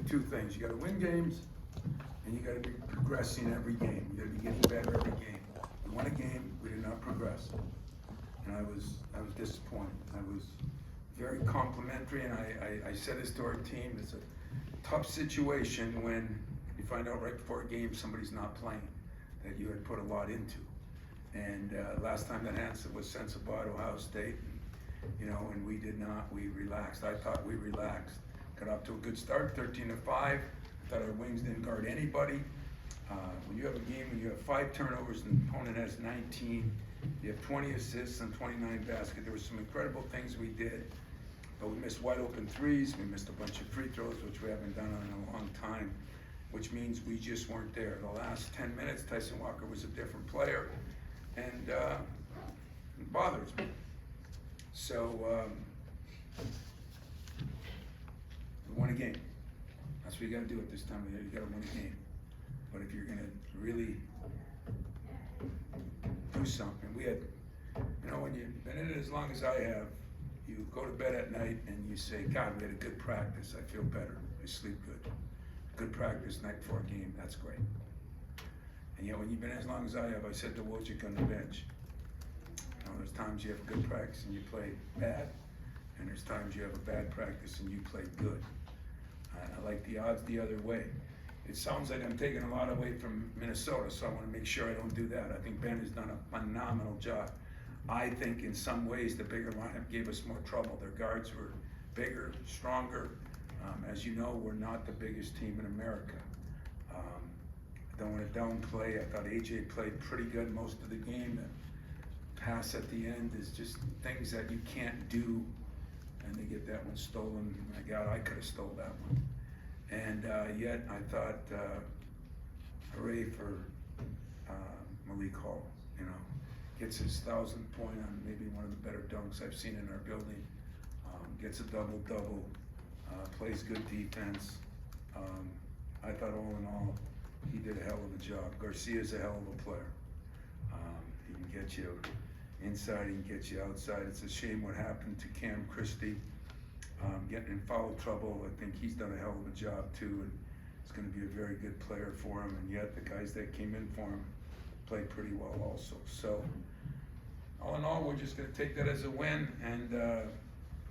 two things. You got to win games, and you got to be progressing every game. You got to be getting better every game. We won a game, we did not progress, and I was disappointed. I was very complimentary, and I said this to our team. It's a tough situation when you find out right before a game somebody's not playing that you had put a lot into. And last time that happened was Sensabato, Ohio State, and we did not. We relaxed. I thought we relaxed. Got off to a good start, 13-5. I thought our wings didn't guard anybody. When you have a game, when you have 5 turnovers and the opponent has 19, you have 20 assists and 29 baskets. There were some incredible things we did, but we missed wide open threes. We missed a bunch of free throws, which we haven't done in a long time, which means we just weren't there. The last 10 minutes, Tyson Walker was a different player, and it bothers me. So we won a game. That's what you got to do at this time of year. You got to win a game. But if you're going to really do something, we had, when you've been in it as long as I have, you go to bed at night and you say, God, we had a good practice. I feel better. I sleep good. Good practice night before a game. That's great. And yet, when you've been as long as I have, I said to Wojcik on the bench, there's times you have a good practice and you play bad, and there's times you have a bad practice and you play good. I like the odds the other way. It sounds like I'm taking a lot away from Minnesota, so I want to make sure I don't do that. I think Ben has done a phenomenal job. I think in some ways the bigger lineup gave us more trouble. Their guards were bigger, stronger. As you know, we're not the biggest team in America. I don't want to downplay. I thought AJ played pretty good most of the game. The pass at the end is just things that you can't do, and they get that one stolen. My God, I could have stole that one. And yet I thought, hooray for Malik Hall, gets his 1,000th point on maybe one of the better dunks I've seen in our building, gets a double-double, plays good defense. I thought all in all, he did a hell of a job. Garcia's a hell of a player. He can get you inside, he can get you outside. It's a shame what happened to Cam Christie. Getting in foul trouble. I think he's done a hell of a job too, and it's going to be a very good player for him. And yet the guys that came in for him played pretty well also. So all in all, we're just going to take that as a win, and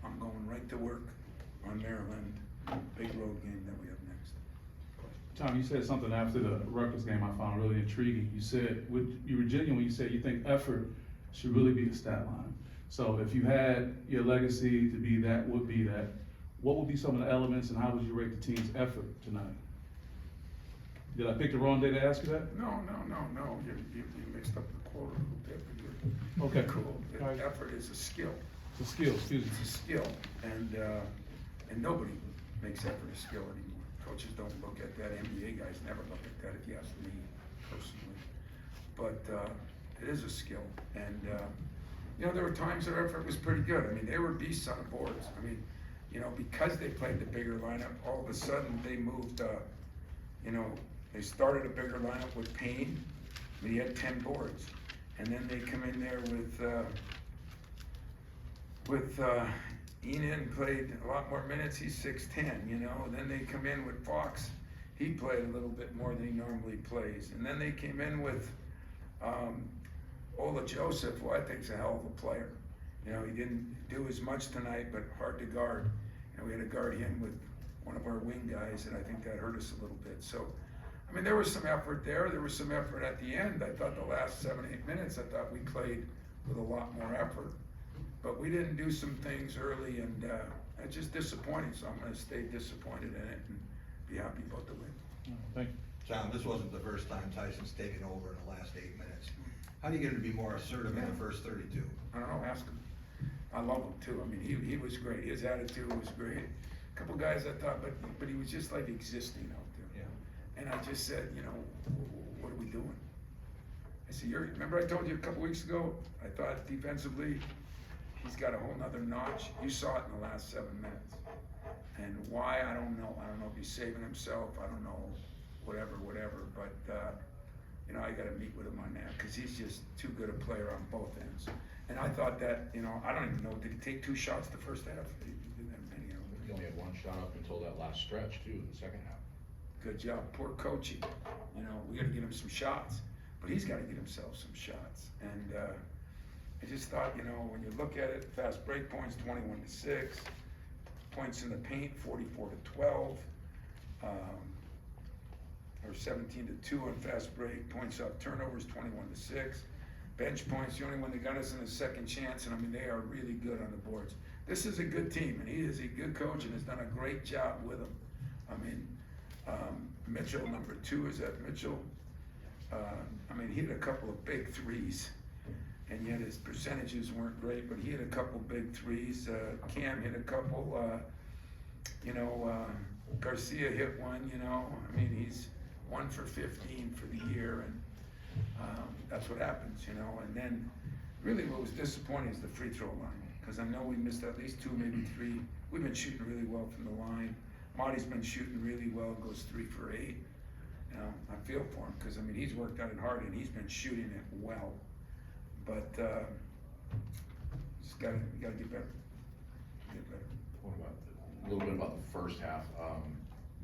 I'm going right to work on Maryland, big road game that we have next. Tom, you said something after the Rutgers game I found really intriguing. You said, you were genuine when you said you think effort should really be the stat line. So if you had your legacy to be that, what would be some of the elements, and how would you rate the team's effort tonight? Did I pick the wrong day to ask you that? No. You mixed up the quote a little bit, but you're okay. Cool. Right. Effort is a skill. It's a skill, excuse me. It's a skill, and nobody makes effort a skill anymore. Coaches don't look at that. NBA guys never look at that, if you ask me personally. But it is a skill, and there were times their effort was pretty good. I mean, they were beasts on the boards. I mean, because they played the bigger lineup, all of a sudden they moved, they started a bigger lineup with Payne. I mean, he had 10 boards. And then they come in there with Enan played a lot more minutes. He's 6'10", And then they come in with Fox. He played a little bit more than he normally plays. And then they came in with Ola Joseph, who I think is a hell of a player. He didn't do as much tonight, but hard to guard. We had to guard him with one of our wing guys, and I think that hurt us a little bit. So, I mean, there was some effort there. There was some effort at the end. I thought the last 7-8 minutes, I thought we played with a lot more effort. But we didn't do some things early, and it's just disappointing. So I'm going to stay disappointed in it and be happy about the win. Thank you. John, this wasn't the first time Tyson's taken over in the last 8 minutes. How do you get him to be more assertive in the first 32? I don't know, ask him. I love him too. I mean, he was great. His attitude was great. A couple guys I thought, but he was just like existing out there. Yeah. And I just said, what are we doing? I said, remember I told you a couple weeks ago, I thought defensively, he's got a whole nother notch. You saw it in the last 7 minutes. And why, I don't know. I don't know if he's saving himself. I don't know, whatever. But, I got to meet with him on that because he's just too good a player on both ends. And I thought that, I don't even know, did he take 2 shots the first half? He didn't have many of them. He only had one shot up until that last stretch too, in the second half. Good job, poor coaching. You know, we gotta get him some shots, but he's gotta get himself some shots. And, I just thought, you know, when you look at it, fast break points, 21-6, points in the paint, 44-12, or 17-2 on fast break, points off turnovers, 21-6. Bench points, the only one that got us in a second chance, and I mean, they are really good on the boards. This is a good team, and he is a good coach and has done a great job with them. I mean, Mitchell, number 2, is that Mitchell? I mean, he had a couple of big threes, and yet his percentages weren't great, but he had a couple big threes. Cam hit a couple, Garcia hit one, you know. I mean, he's 1 for 15 for the year, and that's what happens, you know. And then really what was disappointing is the free throw line, because I know we missed at least 2, maybe 3. We've been shooting really well from the line. Marty's been shooting really well, goes 3 for 8. You know, I feel for him, because I mean, he's worked at it hard and he's been shooting it well. But just gotta get better. Get better. What about, a little bit about the first half,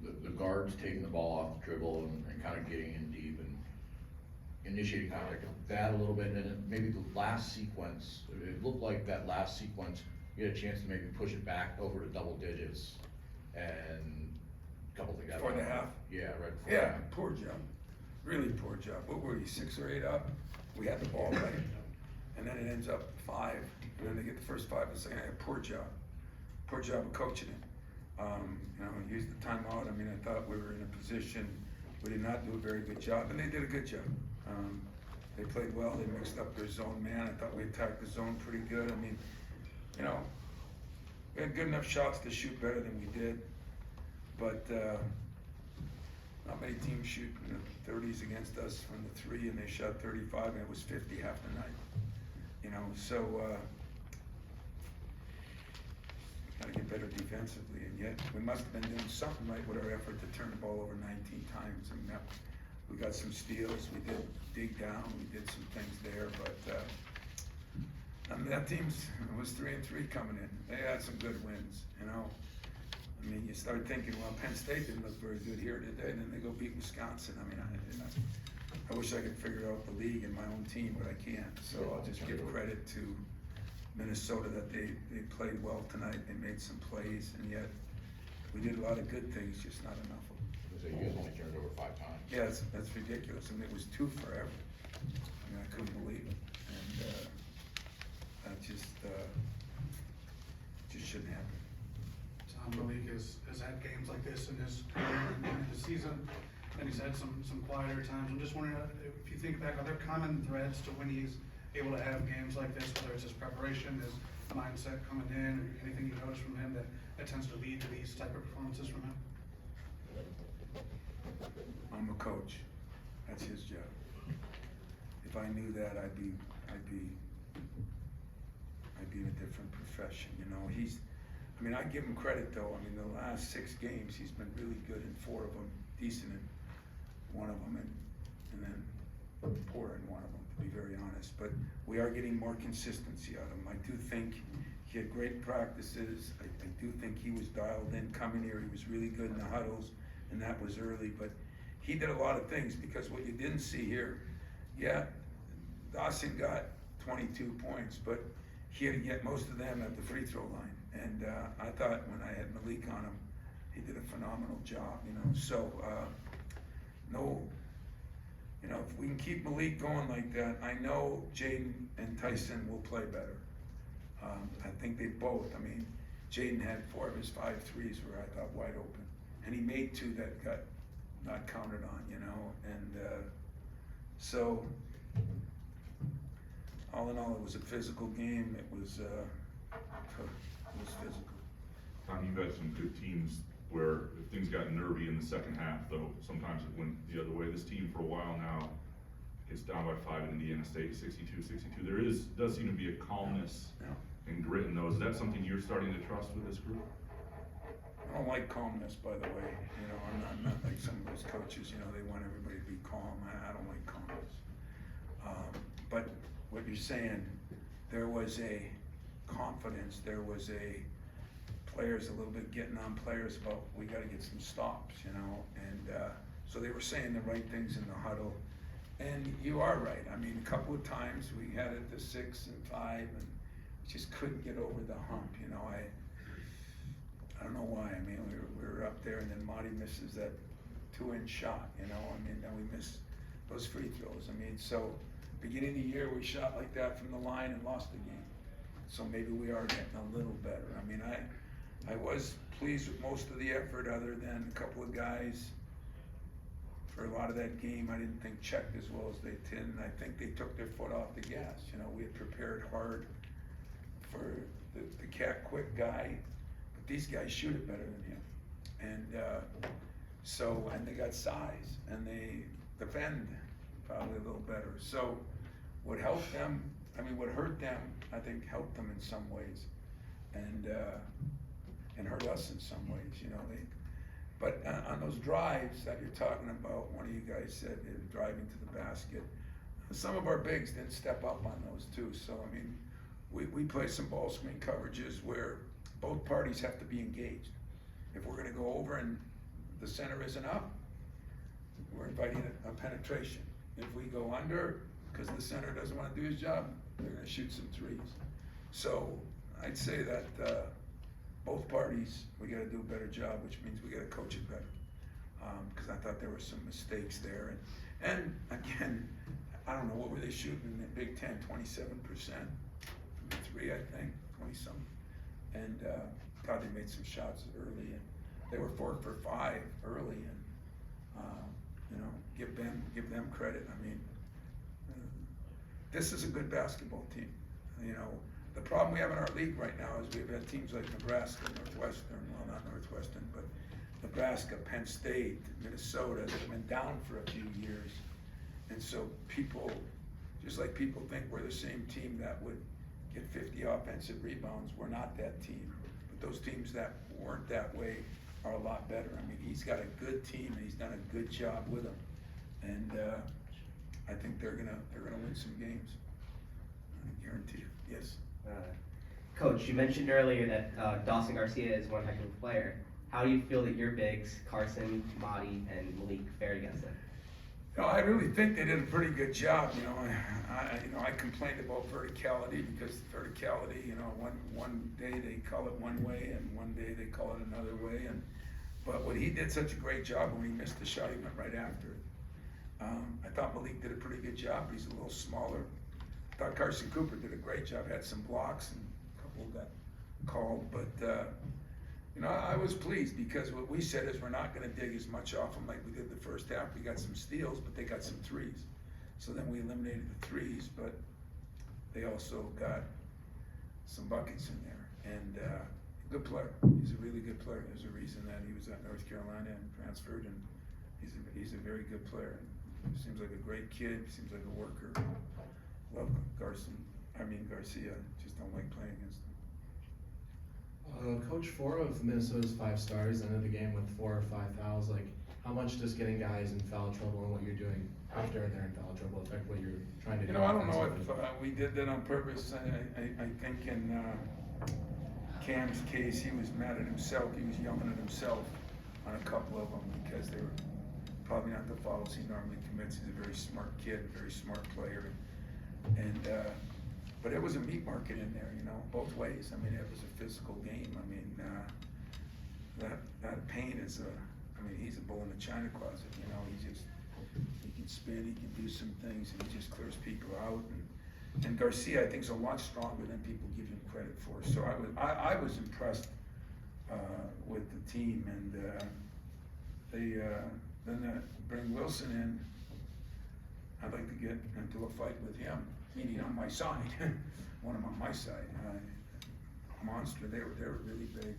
the guards taking the ball off the dribble and kind of getting in deep and initiating contact, that a little bit, and then maybe the last sequence, it looked like that last sequence, you had a chance to maybe push it back over to double digits, and a couple things. Before the half? Yeah, right before the Yeah, half. poor job. Really poor job. What were you, 6 or 8 up? We had the ball right. And then it ends up 5. And then they get the first 5 and say, hey, poor job. Poor job of coaching it. You know, use the timeout. I mean, I thought we were in a position, we did not do a very good job, and they did a good job. They played well, they mixed up their zone man. I thought we attacked the zone pretty good. I mean, you know, we had good enough shots to shoot better than we did, but not many teams shoot in the 30s against us from the 3, and they shot 35, and it was 50 half the night. You know, so gotta get better defensively, and yet we must have been doing something right with our effort to turn the ball over 19 times. I mean, we got some steals, we did dig down, we did some things there, but I mean, that team was 3-3 coming in. They had some good wins, you know. I mean, you start thinking, well, Penn State didn't look very good here today, and then they go beat Wisconsin. I mean, I wish I could figure out the league and my own team, but I can't. So I'll just give credit to Minnesota that they played well tonight. They made some plays, and yet we did a lot of good things, just not enough of them. So you guys only turned over 5 times. Yeah, that's ridiculous. I mean, it was 2 forever. I mean, I couldn't believe it. And that just shouldn't happen. Tom, Malik has had games like this in his career and in his season, and he's had some quieter times. I'm just wondering, if you think back, are there common threads to when he's able to have games like this, whether it's his preparation, his mindset coming in, or anything you notice from him that tends to lead to these type of performances from him? I'm a coach. That's his job. If I knew that, I'd be in a different profession. You know, I mean, I give him credit though. I mean, the last 6 games, he's been really good in 4 of them, decent in 1 of them, and then poor in 1 of them, to be very honest. But we are getting more consistency out of him. I do think he had great practices. I do think he was dialed in coming here. He was really good in the huddles, and that was early. But he did a lot of things, because what you didn't see here, yeah, Dawson got 22 points, but he had to get most of them at the free throw line. And I thought when I had Malik on him, he did a phenomenal job, you know. So, you know, if we can keep Malik going like that, I know Jaden and Tyson will play better. I think they both. I mean, Jaden had 4 of his 5 threes were, I thought, wide open. And he made 2 that got not counted on, you know. And so, all in all, it was a physical game. It was physical. Tom, you've had some good teams where things got nervy in the second half, though sometimes it went the other way. This team for a while now gets down by 5 at Indiana State, 62-62. There does seem to be a calmness and grit in those. Is that something you're starting to trust with this group? I don't like calmness, by the way. You know, I'm not like some of those coaches, you know, they want everybody to be calm. I don't like calmness. But what you're saying, there was a confidence, there was a players a little bit, getting on players about, we gotta get some stops, you know, and, so they were saying the right things in the huddle. And you are right, I mean, a couple of times we had it to 6 and 5, and we just couldn't get over the hump, you know, I don't know why, I mean, we were up there, and then Marty misses that 2-inch shot, you know, I mean, then we miss those free throws, I mean, so, beginning of the year, we shot like that from the line and lost the game. So maybe we are getting a little better. I mean, I was pleased with most of the effort, other than a couple of guys. For a lot of that game, I didn't think checked as well as they did, and I think they took their foot off the gas. You know, we had prepared hard for the cat quick guy, but these guys shoot it better than him. And and they got size, and they defend probably a little better. So what helped them, I mean, what hurt them, I think helped them in some ways, and hurt us in some ways, you know. But on those drives that you're talking about, one of you guys said they were driving to the basket. Some of our bigs didn't step up on those too. So, I mean, we play some ball screen coverages where both parties have to be engaged. If we're gonna go over and the center isn't up, we're inviting a penetration. If we go under, because the center doesn't want to do his job, they're going to shoot some threes. So I'd say that both parties, we got to do a better job, which means we got to coach it better. Because I thought there were some mistakes there. And again, I don't know, what were they shooting in the Big Ten? 27% from the three, I think, 20-something. And thought they made some shots early, and they were 4 for 5 early, and you know, give them credit. I mean, this is a good basketball team. You know, the problem we have in our league right now is we've had teams like Nebraska, Northwestern, well, not Northwestern, but Nebraska, Penn State, Minnesota, that have been down for a few years. And so people, just like people think we're the same team that would get 50 offensive rebounds, we're not that team. But those teams that weren't that way are a lot better. I mean, he's got a good team, and he's done a good job with them. And I think they're gonna win some games. I guarantee you. Yes. Coach, you mentioned earlier that Dawson Garcia is one heck of a player. How do you feel that your bigs, Carson, Madi, and Malik, fared against him? You know, I really think they did a pretty good job. You know, I complained about verticality, because verticality, you know, one day they call it one way, and one day they call it another way. But what he did such a great job, when he missed the shot, he went right after it. I thought Malik did a pretty good job. He's a little smaller. I thought Carson Cooper did a great job. Had some blocks, and a couple got called. But you know, I was pleased, because what we said is we're not going to dig as much off them like we did the first half. We got some steals, but they got some threes. So then we eliminated the threes, but they also got some buckets in there. And good player. He's a really good player. There's a reason that he was at North Carolina and transferred, and he's a very good player. Seems like a great kid. Seems like a worker. Love Garcia. Just don't like playing against him. Coach, 4 of Minnesota's 5 stars ended the game with 4 or 5 fouls. Like, how much does getting guys in foul trouble and what you're doing after they're in foul trouble affect what you're trying to do? You know, I don't know if we did that on purpose. I think in Cam's case, he was mad at himself. He was yelling at himself on a couple of them, because they were probably not the fouls he normally commits. He's a very smart kid, very smart player. But it was a meat market in there, you know, both ways. I mean, it was a physical game. I mean, that Payne is he's a bull in the china closet, you know. He can spin, he can do some things, and he just clears people out. And Garcia, I think, is a lot stronger than people give him credit for. So I was impressed with the team, and then bring Wilson in. I'd like to get into a fight with him, meaning on my side. Want him on my side. Monster. They were really big,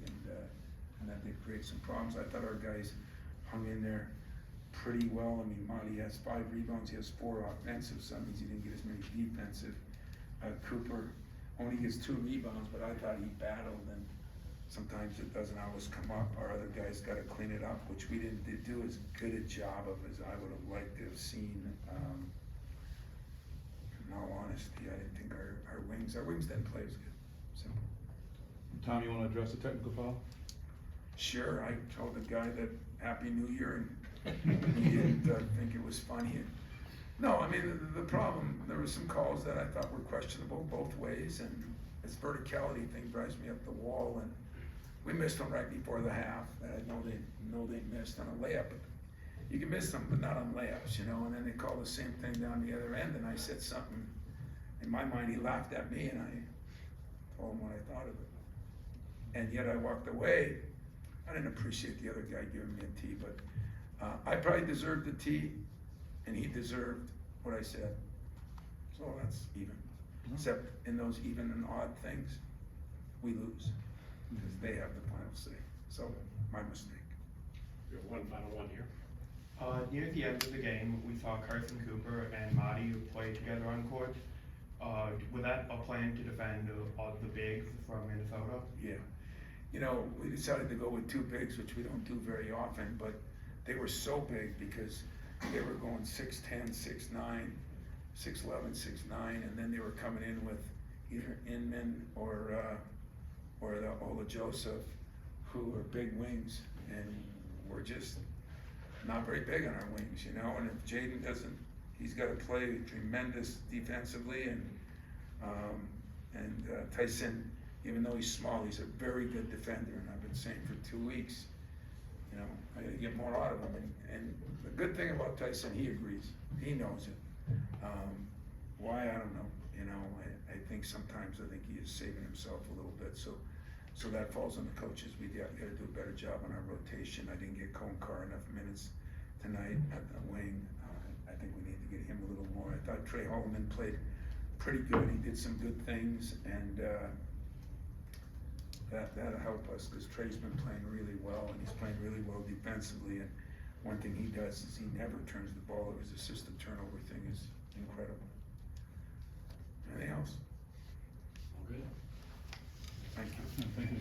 and that they create some problems. I thought our guys hung in there pretty well. I mean, Monty has 5 rebounds. He has 4 offensive. So that means he didn't get as many defensive. Cooper only gets 2 rebounds, but I thought he battled, and sometimes it doesn't always come up. Our other guys got to clean it up, which we didn't do as good a job of as I would have liked to have seen. In all honesty, I didn't think our wings didn't play as good. Simple. Tom, you wanna address the technical foul? Sure, I told the guy that Happy New Year, and he didn't think it was funny. No, I mean, the problem, there were some calls that I thought were questionable both ways, and this verticality thing drives me up the wall, and we missed them right before the half, that I know they missed on a layup. You can miss them, but not on layups, you know, and then they call the same thing down the other end, and I said something, in my mind, he laughed at me, and I told him what I thought of it. And yet I walked away. I didn't appreciate the other guy giving me a tee, but I probably deserved the tee, and he deserved what I said. So that's even. Except in those even and odd things, we lose, because they have the final say. So, my mistake. We have one final one here. Near the end of the game, we saw Carson Cooper and Marty play together on court. Was that a plan to defend the bigs from Minnesota? Yeah. You know, we decided to go with two bigs, which we don't do very often, but they were so big because they were going 6'10", 6'9", 6'11", 6'9", and then they were coming in with either Inman or the Ola Joseph, who are big wings, and we're just not very big on our wings, you know. And if Jaden doesn't, he's got to play tremendous defensively, and Tyson, even though he's small, he's a very good defender, and I've been saying for 2 weeks, you know, I gotta get more out of him. And the good thing about Tyson, he agrees, he knows it. Why, I don't know, you know, I think sometimes I think he is saving himself a little bit, so that falls on the coaches. We gotta do a better job on our rotation. I didn't get Konkar enough minutes tonight at the wing. I think we need to get him a little more. I thought Trey Holloman played pretty good, he did some good things, and that'll help us, because Trey's been playing really well, and he's playing really well defensively, and one thing he does is he never turns the ball over. His assisted turnover thing is incredible. Anything else? All good. Thank you. Thank you.